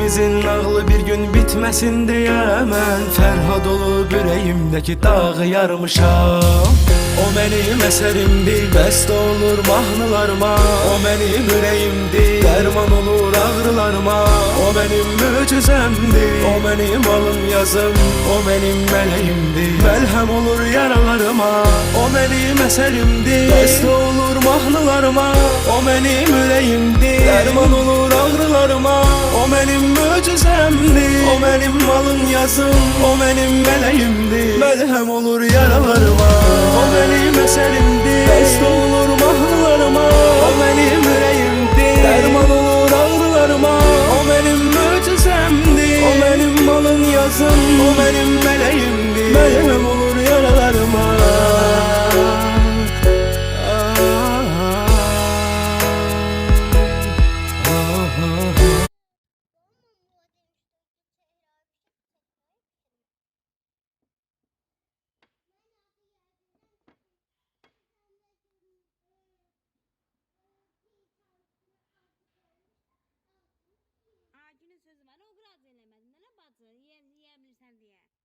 İkimizin nağlı bir gün bitmesin diye mən Fərhad olub ürəyimdəki dağı yarmışam. O mənim əsərimdir, bəst olur mahnılarıma. O mənim ürəyimdir, dərman olur ağrılarıma. O mənim möcüzəmdir, o mənim alın yazım. O mənim mələyimdir, məlhəm olur yaralarıma. O mənim əsərimdir, bəst olur mahnılarıma. O mənim ürəyimdir, dərman olur ağrılarıma. O mənim möcüzəmdir, o mənim alın yazım. O mənim mələyimdir, məlhəm olur yaralarıma. O mənim əsərimdir, bəst olur mahnılarıma. O mənim ürəyimdir, dərman olur ağrılarıma. O mənim möcüzəmdir, o mənim alın yazım. O mənim mələyimdir, məlhəm olur yaralarıma. Günün sözü var, o biraz eləmədin, nə bacı, yeyə bilirsən deyə.